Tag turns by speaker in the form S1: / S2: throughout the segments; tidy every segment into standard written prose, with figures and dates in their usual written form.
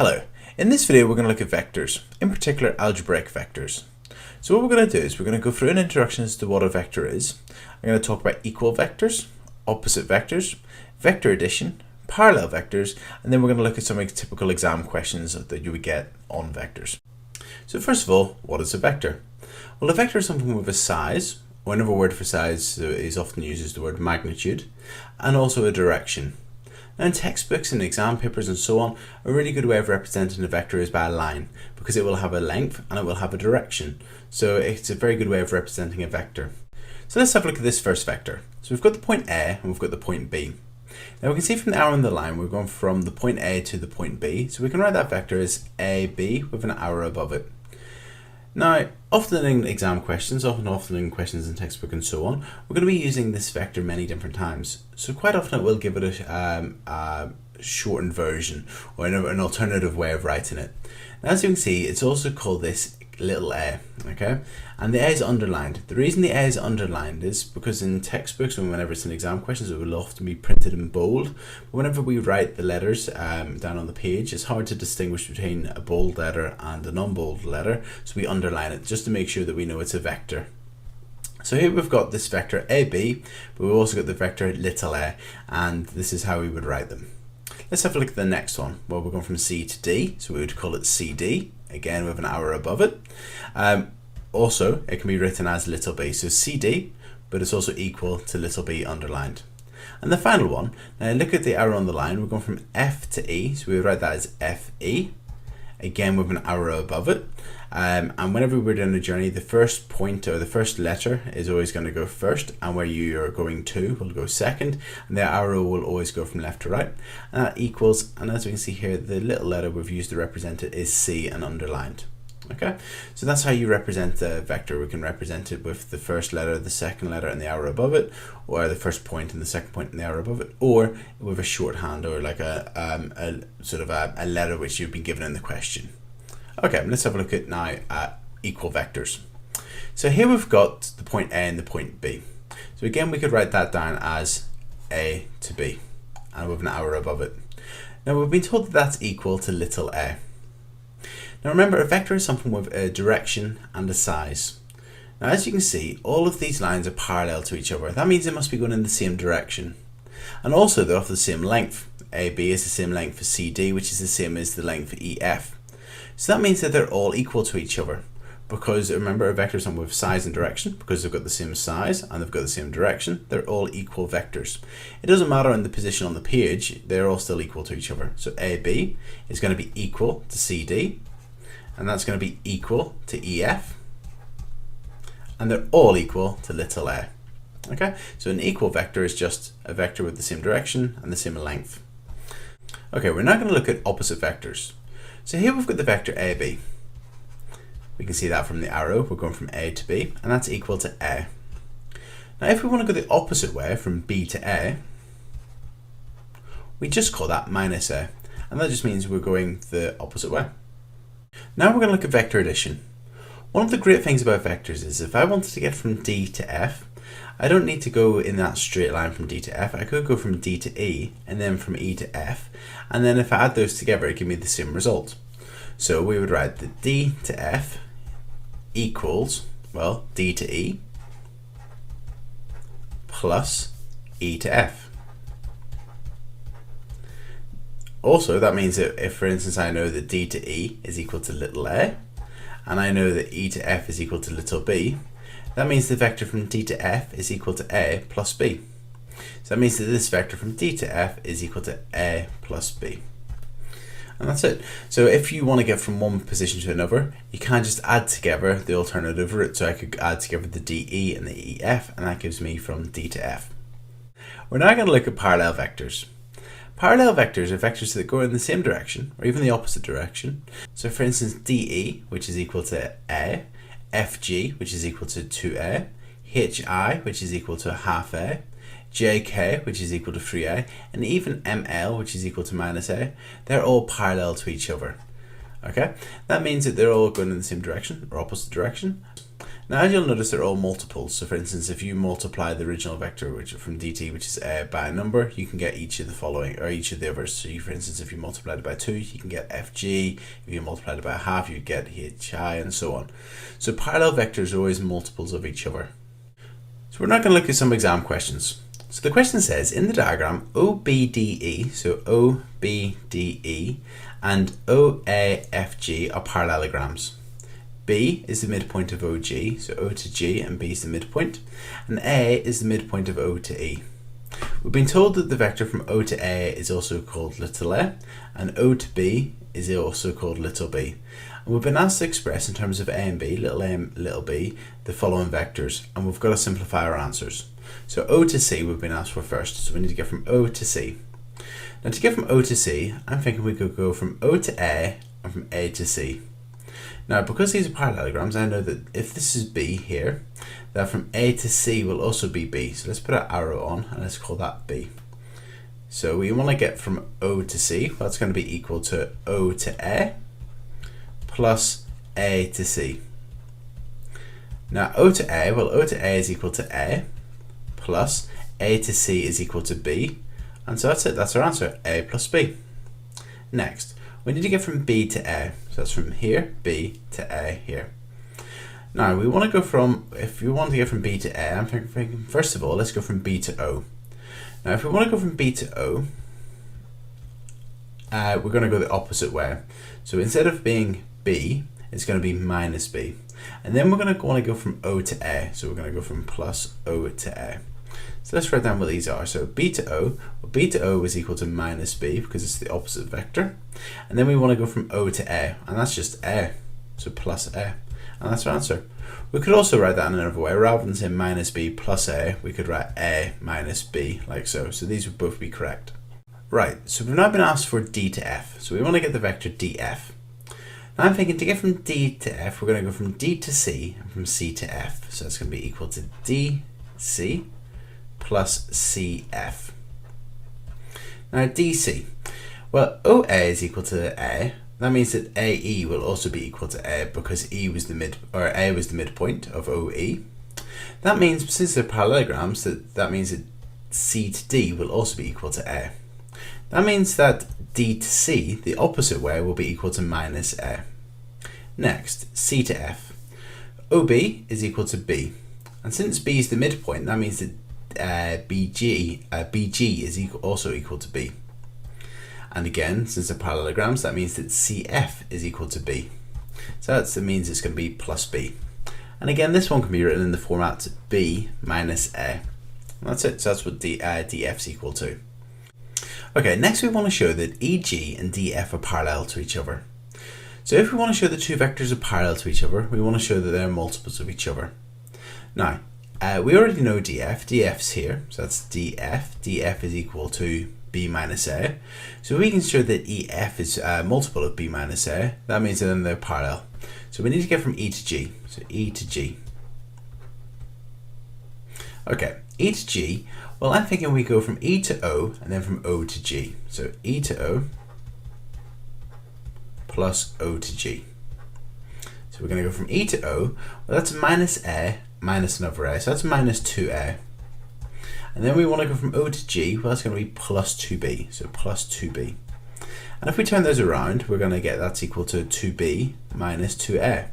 S1: Hello, in this video we're going to look at vectors, in particular algebraic vectors. So what we're going to do is we're going to go through an introduction as to what a vector is. I'm going to talk about equal vectors, opposite vectors, vector addition, parallel vectors, and then we're going to look at some typical exam questions that you would get on vectors. So first of all, what is a vector? Well, a vector is something with a size, or another word for size is often used as the word magnitude, and also a direction. Now in textbooks and exam papers and so on, a really good way of representing a vector is by a line, because it will have a length and it will have a direction. So it's a very good way of representing a vector. So let's have a look at this first vector. So we've got the point A and we've got the point B. Now we can see from the arrow on the line we're going from the point A to the point B, so we can write that vector as AB with an arrow above it. Now, often in exam questions, often in questions in textbook and so on, we're going to be using this vector many different times. So quite often it will give it a shortened version or an alternative way of writing it. Now, as you can see, it's also called this little a, okay? And the a is underlined. The reason the a is underlined is because in textbooks and whenever it's in exam questions, it will often be printed in bold. But whenever we write the letters down on the page, it's hard to distinguish between a bold letter and a non-bold letter. So we underline it just to make sure that we know it's a vector. So here we've got this vector AB, but we've also got the vector little a, and this is how we would write them. Let's have a look at the next one. Well, we're going from C to D, so we would call it CD, again with an arrow above it. Also, it can be written as little b, so CD, but it's also equal to little b underlined. And the final one, now look at the arrow on the line, we're going from F to E, so we would write that as FE, again with an arrow above it. And whenever we're doing a journey, the first point or the first letter is always going to go first, and where you are going to will go second, and the arrow will always go from left to right. And that equals, and as we can see here, the little letter we've used to represent it is C and underlined. Okay, so that's how you represent the vector. We can represent it with the first letter, the second letter, and the arrow above it, or the first point and the second point and the arrow above it, or with a shorthand or like a sort of a letter which you've been given in the question. Okay, let's have a look at now equal vectors. So here we've got the point A and the point B. So again, we could write that down as A to B, and with an arrow above it. Now we've been told that that's equal to little a. Now remember, a vector is something with a direction and a size. Now as you can see, all of these lines are parallel to each other. That means they must be going in the same direction. And also they're of the same length. AB is the same length for CD, which is the same as the length for EF. So that means that they're all equal to each other, because remember, a vector is something with size and direction, because they've got the same size and they've got the same direction, they're all equal vectors. It doesn't matter in the position on the page, they're all still equal to each other. So AB is going to be equal to CD, and that's going to be equal to EF, and they're all equal to little a. Okay, so an equal vector is just a vector with the same direction and the same length. Okay, we're now going to look at opposite vectors. So here we've got the vector AB. We can see that from the arrow, we're going from A to B, and that's equal to A. Now if we want to go the opposite way, from B to A, we just call that minus A, and that just means we're going the opposite way. Now we're going to look at vector addition. One of the great things about vectors is if I wanted to get from D to F, I don't need to go in that straight line from D to F. I could go from D to E and then from E to F, and then if I add those together it gives me the same result. So we would write that D to F equals, well, D to E plus E to F. Also, that means that if, for instance, I know that D to E is equal to little a, and I know that E to F is equal to little b, that means the vector from D to F is equal to A plus B. So that means that this vector from D to F is equal to A plus B. And that's it. So if you want to get from one position to another, you can't just add together the alternative route. So I could add together the DE and the EF, and that gives me from D to F. We're now going to look at parallel vectors. Parallel vectors are vectors that go in the same direction, or even the opposite direction. So for instance, DE, which is equal to A, FG, which is equal to 2A, HI, which is equal to half A, JK, which is equal to 3A, and even ML, which is equal to minus A, they're all parallel to each other. Okay, that means that they're all going in the same direction or opposite direction. Now, as you'll notice, they're all multiples. So, for instance, if you multiply the original vector, which from dt, which is a, by a number, you can get each of the following, or each of the others. So, for instance, if you multiply it by 2, you can get fg. If you multiply it by a half, you get hi, and so on. So, parallel vectors are always multiples of each other. So, we're now going to look at some exam questions. So, the question says, in the diagram, OBDE, so OBDE, and OAFG are parallelograms. B is the midpoint of OG, so O to G, and B is the midpoint, and A is the midpoint of O to E. We've been told that the vector from O to A is also called little a, and O to B is also called little b. And we've been asked to express in terms of A and B, little a and little b, the following vectors, and we've got to simplify our answers. So O to C we've been asked for first, so we need to get from O to C. Now to get from O to C, I'm thinking we could go from O to A and from A to C. Now, because these are parallelograms, I know that if this is B here, that from A to C will also be B. So let's put an arrow on and let's call that B. So we want to get from O to C, well, that's going to be equal to O to A plus A to C. Now O to A, well, O to A is equal to A plus A to C is equal to B. And so that's it, that's our answer, A plus B. Next, we need to get from B to A. So that's from here, B to A here. Now we want to go from, if we want to get from B to A, I'm thinking first of all, let's go from B to O. Now if we want to go from B to O, we're going to go the opposite way. So instead of being B, it's going to be minus B. And then we're going to want to go from O to A. So we're going to go from plus O to A. So let's write down what these are. So B to O, well, B to O is equal to minus B because it's the opposite vector. And then we want to go from O to A, and that's just A, so plus A. And that's our answer. We could also write that in another way. Rather than saying minus B plus A, we could write A minus B, like so. So these would both be correct. Right, so we've now been asked for D to F. So we want to get the vector DF. Now I'm thinking to get from D to F, we're going to go from D to C and from C to F. So that's going to be equal to DC plus CF. Now DC, well, OA is equal to A. That means that AE will also be equal to A because A was the midpoint of OE. That means since they're parallelograms, that means that C to D will also be equal to A. That means that D to C, the opposite way, will be equal to minus A. Next, C to F. OB is equal to B. And since B is the midpoint, that means that BG is also equal to B. And again, since they're parallelograms, that means that CF is equal to B. So that means it's going to be plus B. And again, this one can be written in the format B minus A. And that's it. So that's what DF is equal to. Okay, next we want to show that EG and DF are parallel to each other. So if we want to show that two vectors are parallel to each other, we want to show that they're multiples of each other. Now, we already know DF. DF's here, so that's DF. DF is equal to B minus A. So we can show that EF is a multiple of B minus A. That means that then they're parallel. So we need to get from E to G. So E to G. Okay, E to G. Well, I'm thinking we go from E to O and then from O to G. So E to O plus O to G. So we're going to go from E to O. Well, that's minus A minus another A. So that's minus 2A. And then we want to go from O to G. Well, that's going to be plus 2B. So plus 2B. And if we turn those around, we're going to get that's equal to 2B minus 2A.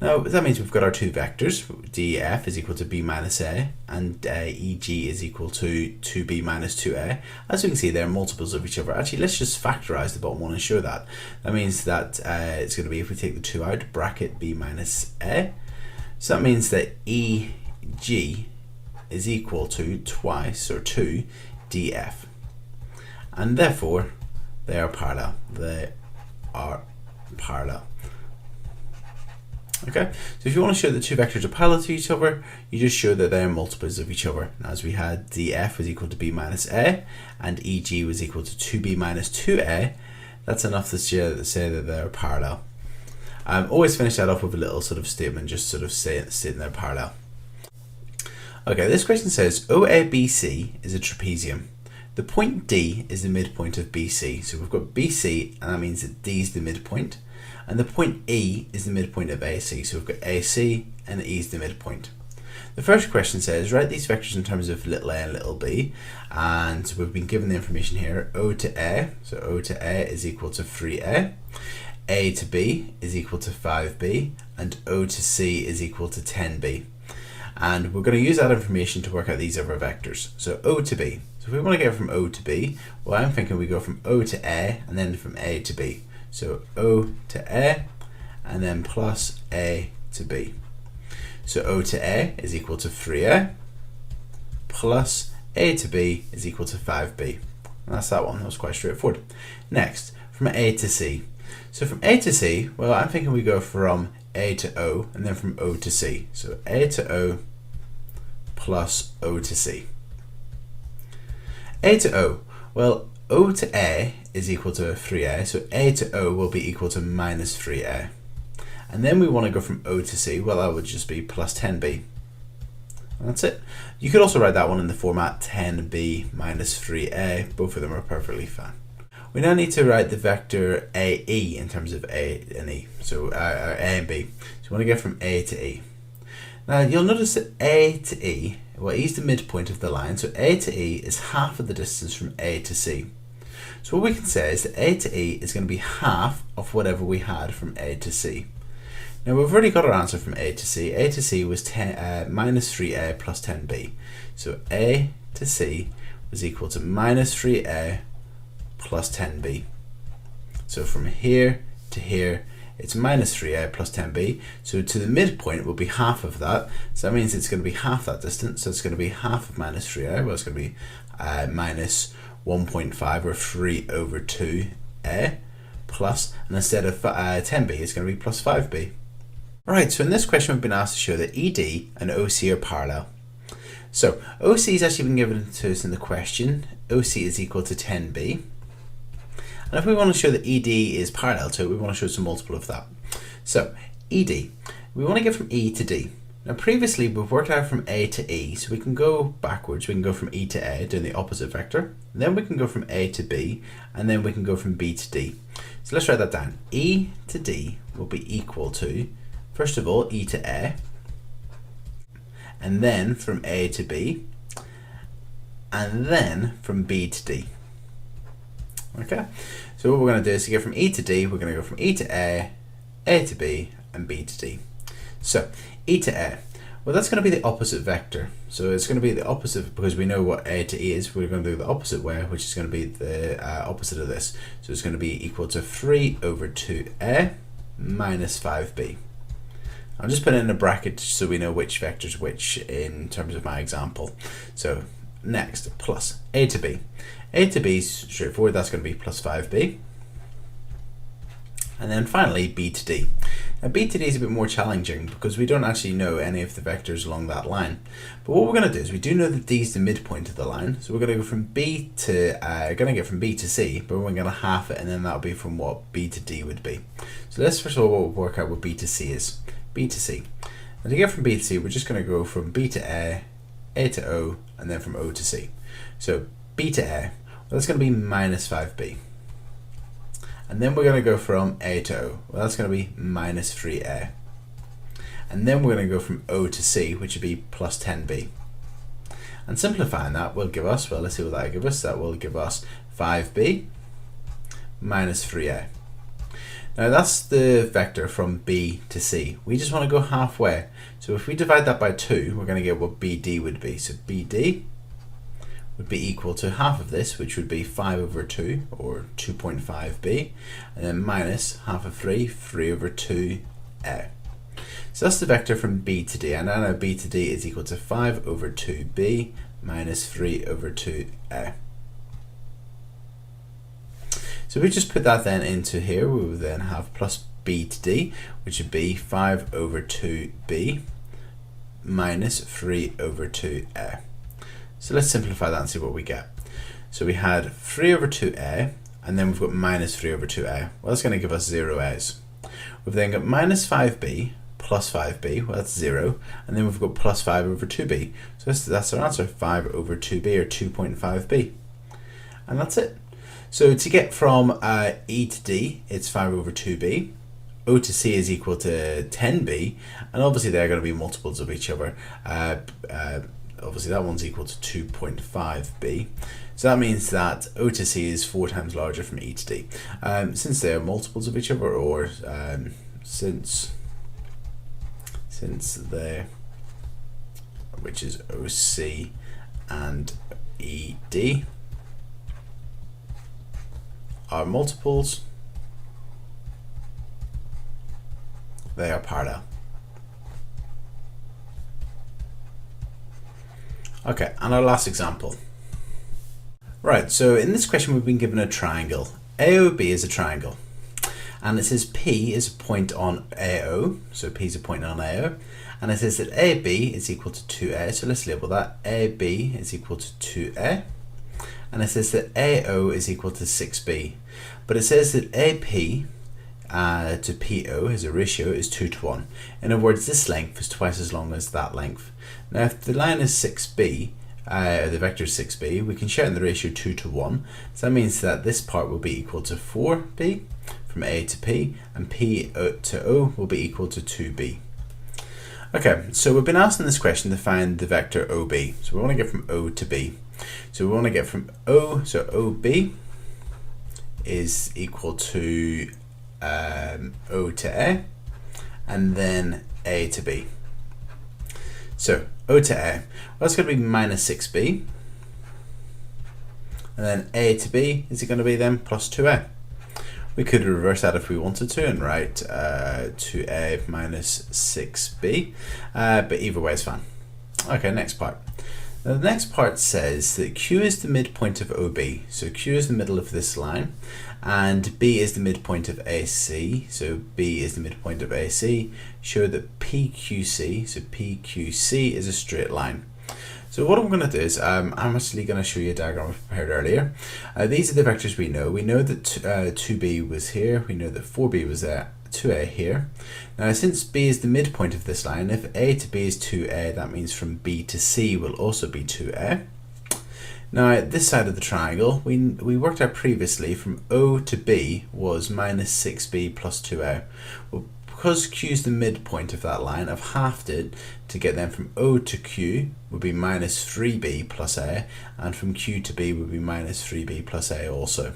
S1: Now, that means we've got our two vectors. DF is equal to B minus A, and EG is equal to 2B minus 2A. As we can see, they're multiples of each other. Actually, let's just factorize the bottom one and show that. That means that it's going to be, if we take the 2 out, bracket B minus A. So that means that EG is equal to twice, or 2, DF. And therefore, they are parallel. They are parallel. Okay, so if you want to show that two vectors are parallel to each other, you just show that they are multiples of each other. As we had DF was equal to B minus A, and EG was equal to 2B minus 2A, that's enough to say that they're parallel. Always finish that off with a little sort of statement, just sort of stating they're parallel. Okay, this question says OABC is a trapezium. The point D is the midpoint of BC. So we've got BC, and that means that D is the midpoint. And the point E is the midpoint of AC. So we've got AC and E is the midpoint. The first question says, write these vectors in terms of little a and little b. And we've been given the information here, O to A. So O to A is equal to 3A. A to B is equal to 5B. And O to C is equal to 10B. And we're going to use that information to work out these other vectors. So O to B. So if we want to get from O to B, well, I'm thinking we go from O to A and then from A to B. So O to A and then plus A to B. So O to A is equal to 3A plus A to B is equal to 5B. And that's that one. That was quite straightforward. Next, from A to C. So from A to C, well, I'm thinking we go from A to O and then from O to C. So A to O plus O to C. A to O. Well, O to A is equal to 3A, so A to O will be equal to minus 3A. And then we want to go from O to C, well, that would just be plus 10B. And that's it. You could also write that one in the format 10B minus 3A. Both of them are perfectly fine. We now need to write the vector AE in terms of A and E, so A and B. So we want to get from A to E. Now you'll notice that A to E, well, E is the midpoint of the line, so A to E is half of the distance from A to C. So what we can say is that A to E is going to be half of whatever we had from A to C. Now we've already got our answer from A to C. A to C was minus 3A plus 10B. So A to C was equal to minus 3A plus 10B. So from here to here, it's minus 3A plus 10B. So to the midpoint will be half of that. So that means it's going to be half that distance. So it's going to be half of minus 3A. Well, it's going to be minus 1.5 or 3 over 2A plus, and instead of 10B, it's going to be plus 5B. Right, so in this question we've been asked to show that ED and OC are parallel. So OC has actually been given to us in the question. OC is equal to 10B. And if we want to show that ED is parallel to it, we want to show some multiple of that. So ED, we want to get from E to D. Now previously we've worked out from A to E, so we can go backwards. We can go from E to A, doing the opposite vector. Then we can go from A to B, and then we can go from B to D. So let's write that down. E to D will be equal to, first of all, E to A, and then from A to B, and then from B to D. Okay, so what we're going to do is to get from E to D, we're going to go from E to A to B, and B to D. So E to A, well, that's going to be the opposite vector. So it's going to be the opposite, because we know what A to E is. We're going to do the opposite way, which is going to be the opposite of this. So it's going to be equal to 3 over 2A minus 5B. I'll just put it in a bracket so we know which vector is which in terms of my example. So next, plus A to B. A to B is straightforward, that's going to be plus 5B. And then finally, B to D. Now B to D is a bit more challenging because we don't actually know any of the vectors along that line. But what we're going to do is we do know that D is the midpoint of the line. So we're going to go from B to, get from B to C, but we're going to half it, and then that'll be from what B to D would be. So let's first of all work out what B to C is. B to C. And to get from B to C, we're just going to go from B to A to O, and then from O to C. So B to A, well, that's going to be minus 5B. And then we're going to go from A to O. Well, that's going to be minus 3A. And then we're going to go from O to C, which would be plus 10B. And simplifying that will give us, well, let's see what that will give us. That will give us 5B minus 3A. Now that's the vector from B to C. We just want to go halfway. So if we divide that by 2, we're going to get what BD would be. So BD would be equal to half of this, which would be 5 over 2, or 2.5b, and then minus half of 3, 3 over 2a. So that's the vector from B to D, and I know B to D is equal to 5 over 2b minus 3 over 2a. So we just put that then into here, we will then have plus B to D, which would be 5 over 2b minus 3 over 2a. So let's simplify that and see what we get. So we had 3 over 2a, and then we've got minus 3 over 2a. Well, that's going to give us 0 a's. We've then got minus 5b plus 5b, well, that's 0, and then we've got plus 5 over 2b. So that's our answer, 5 over 2b, or 2.5b. And that's it. So to get from E to D, it's 5 over 2b. O to C is equal to 10b, and obviously they're going to be multiples of each other. Obviously that one's equal to 2.5b. So that means that O to C is 4 times larger from E to D. Since they are multiples of each other, or since they're, which is OC and ED, are multiples, they are parallel. Okay, and our last example. Right, so in this question we've been given a triangle. AOB is a triangle, and it says P is a point on AO, so P is a point on AO, and it says that AB is equal to 2A, so let's label that. AB is equal to 2A, and it says that AO is equal to 6B, but it says that AP to PO as a ratio is 2 to 1. In other words, this length is twice as long as that length. Now if the line is 6b, the vector is 6b, we can share in the ratio 2 to 1. So that means that this part will be equal to 4b from A to P, and P to O will be equal to 2b. Okay, so we've been asked in this question to find the vector OB. So we want to get from O to B. So we want to get from O, so OB is equal to O to A, and then A to B. So O to A, well, that's going to be minus 6b, and then A to B is it going to be then plus 2A. We could reverse that if we wanted to and write 2A minus 6b, but either way is fine. Okay, next part. Now the next part says that Q is the midpoint of OB, so Q is the middle of this line, and B is the midpoint of AC, so B is the midpoint of AC. Show that PQC, so PQC is a straight line. So what I'm going to do is I'm actually going to show you a diagram I prepared earlier. These are the vectors we know. We know that 2b was here, we know that 4b was there, 2a here. Now since B is the midpoint of this line, if A to B is 2a, that means from B to C will also be 2a. Now this side of the triangle, we worked out previously from O to B was minus 6b plus 2a. Well, because Q is the midpoint of that line, I've halved it to get them from O to Q would be minus 3b plus a, and from Q to B would be minus 3b plus a also.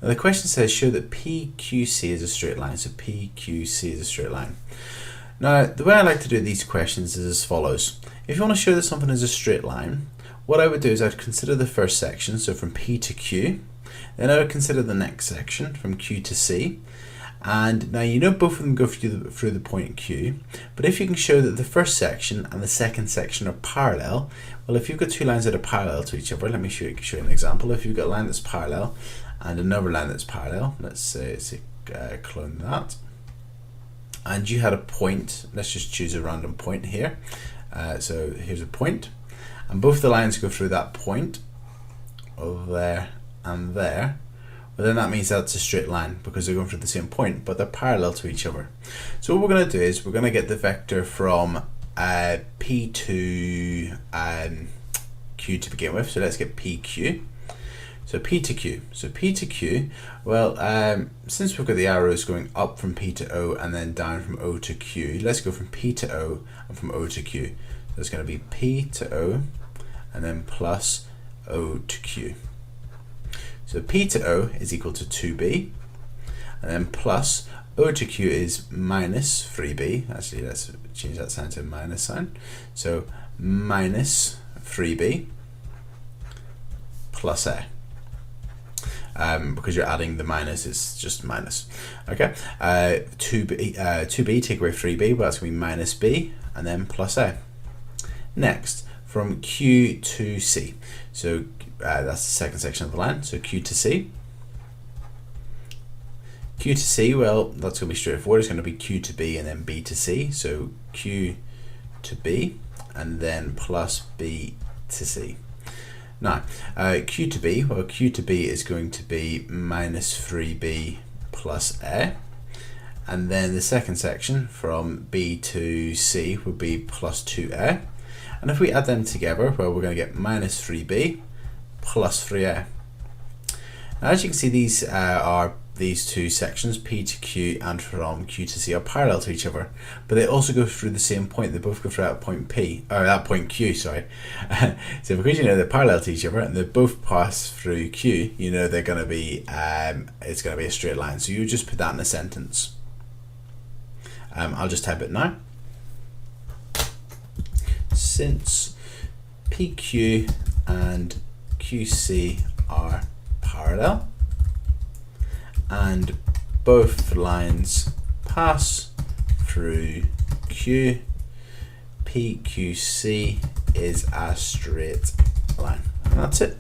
S1: Now the question says show that PQC is a straight line, so PQC is a straight line. Now the way I like to do these questions is as follows. If you want to show that something is a straight line, what I would do is I'd consider the first section, so from P to Q, then I would consider the next section from Q to C, and now you know both of them go through the point Q, but if you can show that the first section and the second section are parallel, well if you've got two lines that are parallel to each other, let me show you an example. If you've got a line that's parallel and another line that's parallel, let's say clone that, and you had a point, let's just choose a random point here, so here's a point, and both the lines go through that point over there and there, well then that means that's a straight line because they're going through the same point, but they're parallel to each other. So what we're going to do is we're going to get the vector from P to Q to begin with, so let's get PQ. So P to Q. So P to Q, well, since we've got the arrows going up from P to O and then down from O to Q, let's go from P to O and from O to Q. So it's going to be P to O and then plus O to Q. So P to O is equal to 2b, and then plus O to Q is minus 3b. Actually, let's change that sign to a minus sign. So minus 3b plus A. Because you're adding the minus, it's just minus. Okay, 2b take away 3b, well that's going to be minus b, and then plus A. Next, from Q to C. So that's the second section of the line, so Q to C. Q to C, well, that's going to be straightforward. It's going to be Q to B and then B to C. So Q to B and then plus B to C. Now, Q to B, well, Q to B is going to be minus 3B plus A. And then the second section from B to C would be plus 2A. And if we add them together, well, we're going to get minus 3B plus 3A. Now, as you can see, these two sections, P to Q and from Q to C, are parallel to each other, but they also go through the same point. They both go through that point P, or that point Q, sorry. So because you know they're parallel to each other and they both pass through Q, you know they're going to be, it's going to be a straight line. So you just put that in a sentence. I'll just type it now. Since PQ and QC are parallel and both lines pass through Q, PQC is a straight line. And that's it.